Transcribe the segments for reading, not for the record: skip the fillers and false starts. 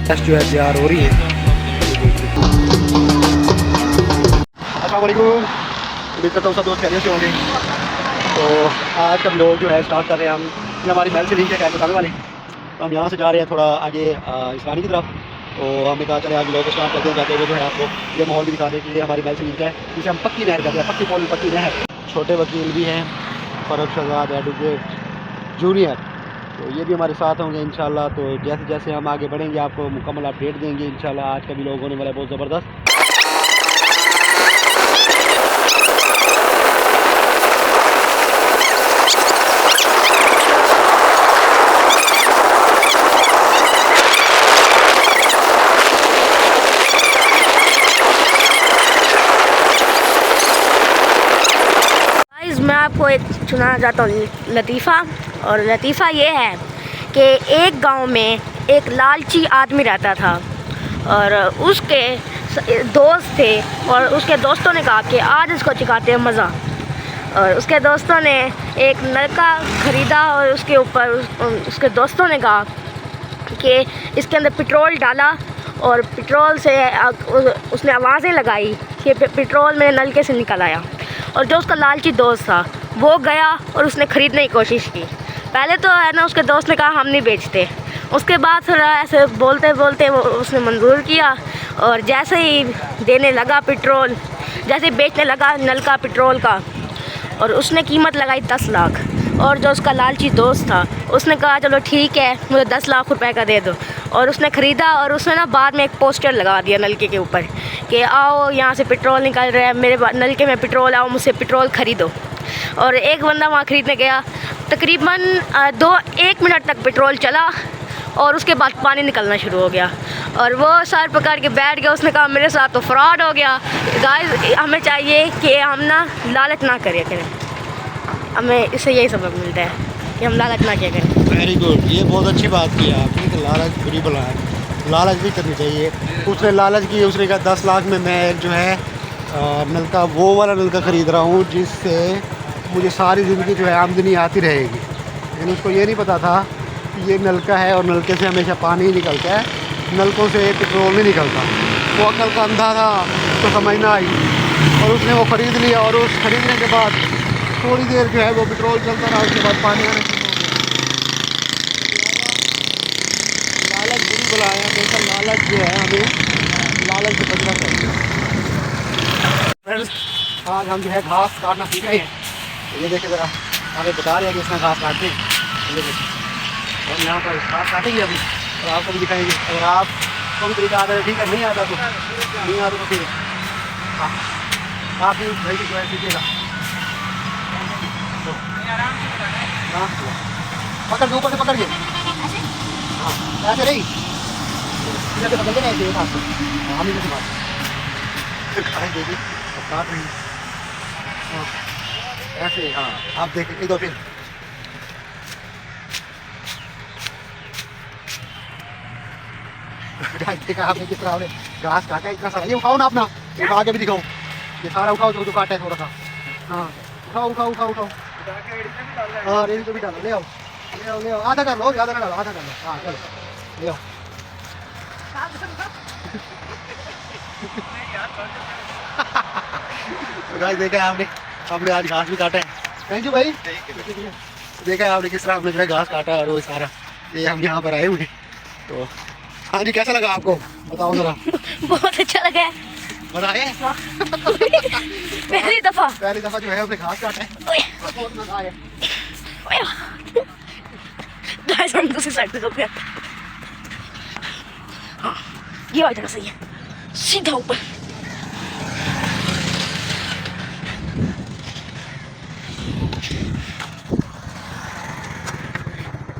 Test जो है तैयार हो रही है। अस्सलाम वालेकुम, उम्मीद करता हूँ सब दोस्त खैरियत से होंगे। तो आज का लोग जो है स्टार्ट कर रहे हैं हम। हमारी महल से लिंक है कैसे बताने वाले, तो हम यहाँ से जा रहे हैं थोड़ा आगे इस्लामी की तरफ। तो हमने कहा चले आज लोग स्टार्ट करते हैं, जाते हुए जो है आपको ये माहौल भी दिखा दें कि ये हमारी महल से लिंक है, जिसे हम पक्की नहर कहते हैं, पक्की पुल, पक्की नहर। छोटे वकील भी हैं, फ़ारूक शहजाद एडवोकेट जूनियर, तो ये भी हमारे साथ होंगे इंशाल्लाह। तो जैसे जैसे हम आगे बढ़ेंगे आपको मुकम्मल अपडेट देंगे इंशाल्लाह। आज का भी लोग होने वाला है बहुत ज़बरदस्त। मैं आपको एक सुनाना चाहता हूँ लतीफ़ा, और लतीफ़ा ये है कि एक गांव में एक लालची आदमी रहता था और उसके दोस्त थे, और उसके दोस्तों ने कहा कि आज इसको चखाते हैं मज़ा। और उसके दोस्तों ने एक नलका ख़रीदा और उसके ऊपर उसके दोस्तों ने कहा कि इसके अंदर पेट्रोल डाला, और पेट्रोल से उसने आवाज़ें लगाई कि पेट्रोल में नलके से निकल आया। और जो उसका लालची दोस्त था वो गया और उसने ख़रीदने की कोशिश की। पहले तो है ना उसके दोस्त ने कहा हम नहीं बेचते, उसके बाद थोड़ा ऐसे बोलते बोलते वो उसने मंजूर किया, और जैसे ही देने लगा पेट्रोल, जैसे ही बेचने लगा नलका पेट्रोल का, और उसने कीमत लगाई 10 लाख। और जो उसका लालची दोस्त था उसने कहा चलो ठीक है मुझे 10 लाख रुपए का दे दो। और उसने ख़रीदा, और उसने ना बाद में एक पोस्टर लगा दिया नलके के ऊपर कि आओ यहाँ से पेट्रोल निकल रहा है, मेरे नलके में पेट्रोल, आओ मुझसे पेट्रोल ख़रीदो। और एक बंदा वहाँ ख़रीदने गया, तकरीबन 1 मिनट तक पेट्रोल चला और उसके बाद पानी निकलना शुरू हो गया, और वो सर पकड़ के बैठ गया। उसने कहा मेरे साथ तो फ्रॉड हो गया। गाइस हमें चाहिए कि हम ना लालच ना करें, हमें इससे यही सबक मिलता है कि हम लालच ना किया करें। वेरी गुड, ये बहुत अच्छी बात की आपने कि लालच बुरी बला है, लालच भी करनी चाहिए। उसने लालच की, उसने कहा 10 लाख में मैं जो है नलका, वो वाला नलका ख़रीद रहा हूँ जिससे मुझे सारी ज़िंदगी जो है आमदनी आती रहेगी। लेकिन उसको ये नहीं पता था कि ये नलका है और नलके से हमेशा पानी ही निकलता है, नलकों से पेट्रोल नहीं निकलता। वो अकल का अंधा था तो समझ ना आई, और उसने वो ख़रीद लिया। और उस ख़रीदने के बाद थोड़ी देर जो है वो पेट्रोल चलता रहा, उसके बाद पानी आने शुरू हो गया। लालच बुरी बुलाया, देखा लालच जो है हमें लालच से बचना चाहिए। फ्रेंड्स आज हम जो है घास काटना सीख रहे हैं। तो ये देखे ज़रा, हमें बता रहे हैं कि इसमें घास काटते हैं। ये देखिए हम यहाँ पर घास काटेंगे अभी, और आपको भी दिखाएंगे। अगर आप को भी तरीका आता है ठीक है, नहीं आता तो नहीं आता तो फिर आप भी भाई जो है सीखिएगा। हाँ पकड़ के ऊपर से पकड़ के, हाँ ऐसे नहीं, इधर से पकड़ के नहीं, हाथ से हम इधर से बात खाए देखिए काट रही। हाँ ऐसे, हाँ आप देखें इधर फिर देखा आपने किस तरह आपने घास काटा इतना सारा। ये उठाओ ना अपना, उठा के भी दिखाओ, ये सारा उठाओ जो काटा है थोड़ा सा। हाँ उठाओ उठाओ उठाओ उठाओ, हाँ रेडी तो भी डालो, ले आओ ले आओ ले आओ, आधा कर लो, ज़्यादा ना डालो, आधा कर लो। हाँ चलो ले आओ। तो गाइस देखा है आपने, हमने आज घास भी काटा है। थैंक यू भाई। देखा है आपने किस तरह हमने जो है घास काटा, और वो सारा ये हम यहाँ पर आए हुए। तो हाँ जी कैसा लगा आपको बताओ जरा। बहुत अच्छा लगा है, मजा आया। पहली दफ़ा जो है हमने घास काटा है, बहुत मजा आया। गाइस हम दूसरी साइड पे हो गया। हाँ ये वाली जगह सही है, सीधा ऊपर।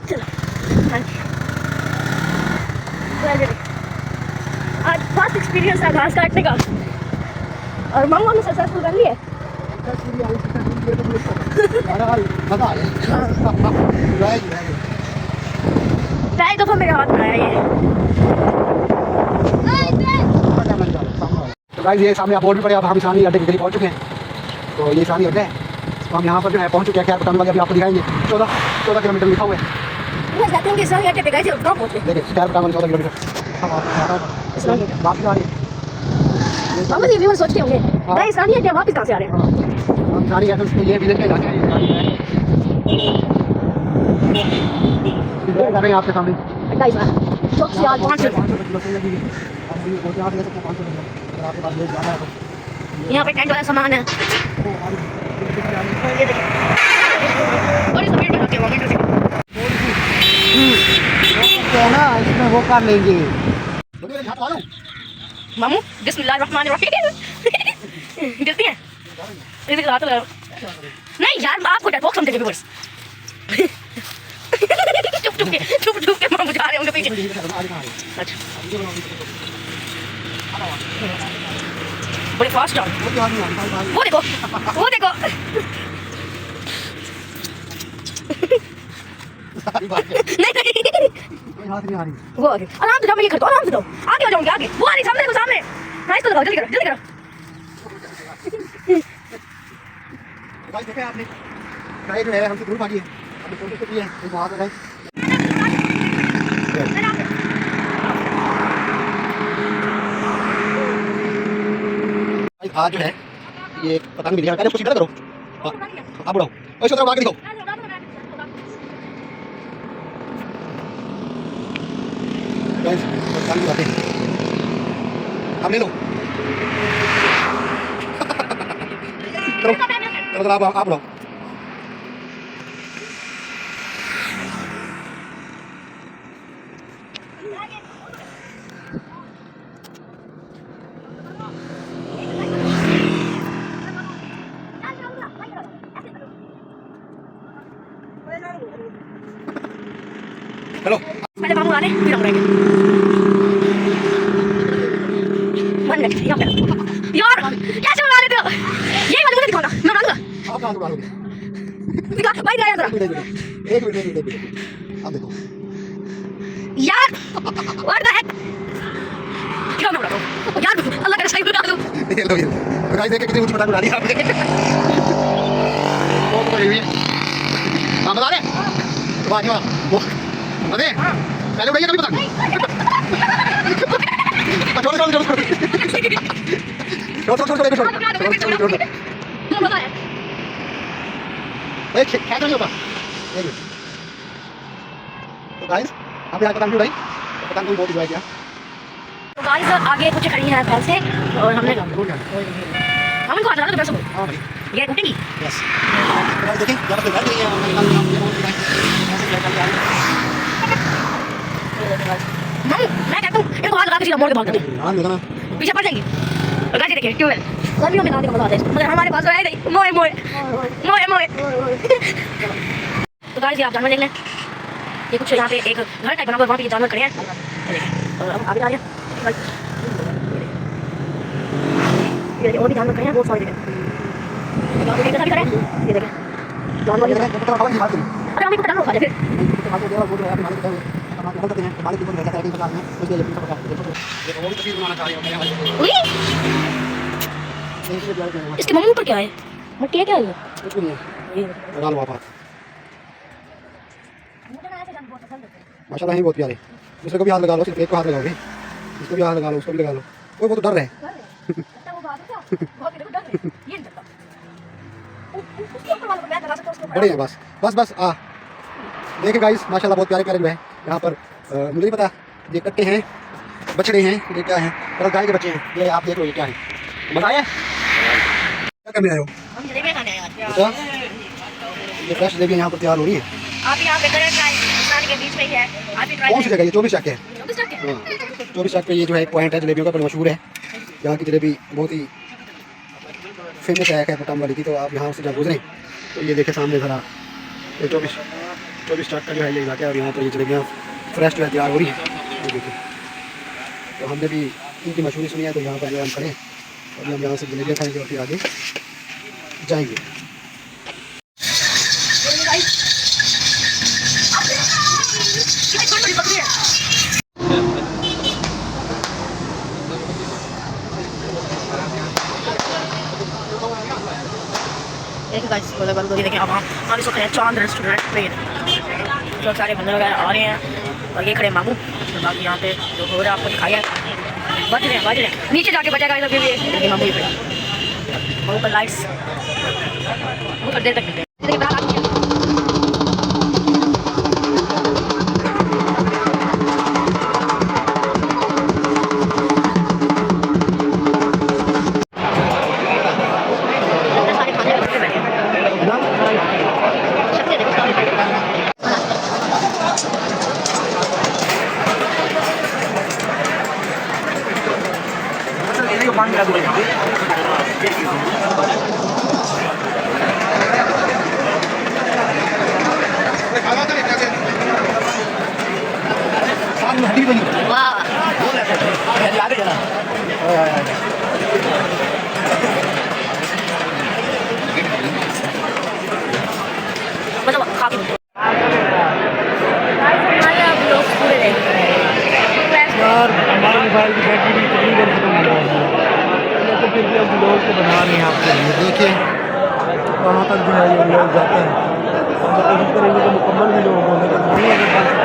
चलो आज फर्स्ट एक्सपीरियंस है घास काटने का, और मम्मा ने सक्सेसफुल कर लिया। पहली दफा मेरे हाथ में आया ये। तो गाइस ये सामने आप और भी पड़े, अब हम सानी अड्डे के करीब पहुंच चुके हैं। तो ये सानी अड्डा है, तो हम यहाँ पर जो है पहुंच चुके हैं। क्या बताने वाले अभी आपको दिखाएंगे। 14 किलोमीटर लिखा हुआ है। बस जाते हैं कि सानी अड्डे पे गए थे, कहाँ पहुंचे? देखिए 14 किलोमीटर। वापस आ रही है। मामा जी व्यूअर सोचते होंगे भाई इस्लामी है क्या वापस कहाँ से आ रहे हैं? गाड़ी है तो उसको ये विलेज का इलाका है, गाड़ी है कर रहे हैं आपके सामने। गाइस चौक से आज 500 यहाँ पे टेंट वाला सामान है। ये देखिए और इसमें मीटर होती है मीटर से क्या ना इसमें वो कर लेंगे। मामू बिस्मिल्लाहिर्रहमानिर्रहीम गिरती है इधर रात लगा नहीं यार आपको डरपोक समझे व्यूअर्स चुप के मामू जा रहे होंगे पीछे। अच्छा बड़ी फास्ट है वो देखो नहीं वो आगे आराम से जाओ, मैं ये करता हूँ आराम से जाओ, आगे हो जाऊंगी आगे वो आ रही सामने देखो सामने। हाँ इसको लगाओ जल्दी करो गाइस देखे आपने गाइस जो है हमसे दूर भागी है, हमने कोशिश की है एक वहां से गाइस आज जो है ये पतंग मिल गया। पहले कुछ करो आप बढ़ाओ और इसको आगे दिखाओ। गाइस पतंग उड़ाते हैं, आप ले लो चलो आप बढ़ाओ। हेलो पहले मामू आने फिर हम रहेंगे। मन लग गया यार कैसे उड़ा लेते हो? ये वाला मुझे दिखाना मैं उड़ा दूंगा। आप कहां उड़ाओगे? दिखा भाई दिखाया जरा एक मिनट आप देखो यार व्हाट द हेक क्या मैं उड़ा दूं यार अल्लाह करे सही उड़ा दूं। ये लो गाइस देखे कितनी ऊंची पतंग उड़ा दी आपने। बहुत बड़ी हां बता दे वाह वाह वो अरे पहले उड़ाइए कभी पतंग छोड़ एक क्या नहीं होता। तो गाइस आप यहाँ पतंग उड़ाई पतंग कोई बहुत उड़ाया क्या। तो गाइस आगे कुछ खड़ी है फैल से और हमने हम इनको हाथ लगा दो पैसों हां भाई ये उठेगी यस गाइस देखिए यहां पे गाड़ी है मैं कहता हूँ इनको हाथ लगा के सीधा मोड़ के भाग देते हां देखना पीछे पड़ जाएगी। और गाड़ी देखिए क्यों है गर्मियों में गाड़ी का मजा आता है मगर हमारे पास है नहीं मोए तो गाइस आप जानवर देख लें ये कुछ यहाँ पे एक घर टाइप बना हुआ वहाँ पे ये जानवर खड़े हैं और अब आगे जा रहे हैं ये देखिए और भी जानवर खड़े हैं बहुत सारे देखिए ये देखिए जानवर अरे हमें पता नहीं खा जाए इसके मुंह पर क्या है मट्टी है क्या है माशाल्लाह है बहुत प्यारे। दूसरे को भी हाथ लगा लो, सिर्फ एक को हाथ लगाओगे, इसको भी हाथ लगा लो, उसको भी लगा लो। वो तो डर रहे हैं बड़े हैं बस देखे गाइस माशाल्लाह बहुत प्यारे जो है यहाँ पर। मुझे नहीं पता ये कट्टे हैं बछड़े हैं ये क्या है और गाय के बच्चे हैं ये आप देख लो ये क्या है बताया क्या करने आए हो? अच्छा ये फ्रेश जलेबी यहाँ पर तैयार हो रही है। आप यहाँ पे के बीच में ही है आप भी ट्राई कौन सी जगह ये 24 चक है 24 चक पे ये जो है एक पॉइंट है जलेबियों का बड़ा मशहूर है। यहाँ की जलेबी बहुत ही फेमस है पटाम वाली की। तो आप यहाँ से जब गुजरें तो ये देखें सामने ज़रा ये 24 चक का जो है ये इलाका है और यहाँ पर ये जलेबियाँ फ्रेश जो है तैयार हो रही है ये देखिए। तो हमने भी इनकी मशहूरी सुनी है तो यहाँ पर जो हम खड़े हैं और हम यहाँ से जलेबियाँ खाएंगे और फिर आगे जाएंगे। देखिए अब हम इसको खड़े चांद रेस्टोरेंट पे तो सारे बंदे वगैरह आ रहे हैं और ये खड़े मामू तो बाकी यहाँ पे जो हो रहा है आपको दिखाया है, बज रहे हैं नीचे जाके बचेगा सब ये लेकिन हम वहीं पे और ऊपर लाइट्स बहुत देर तक मिलते हैं। मतलब काफी यार हमारे मोबाइल की बैटरी भी तकरीबन खत्म हो रही है, लेकिन फिर भी हम व्लॉग को बना रहे हैं आपके लिए। देखिए कहाँ तक जो है ये व्लॉग जाता है, हम कोशिश करेंगे कि मुकम्मल व्लॉग हो, लेकिन नहीं अगर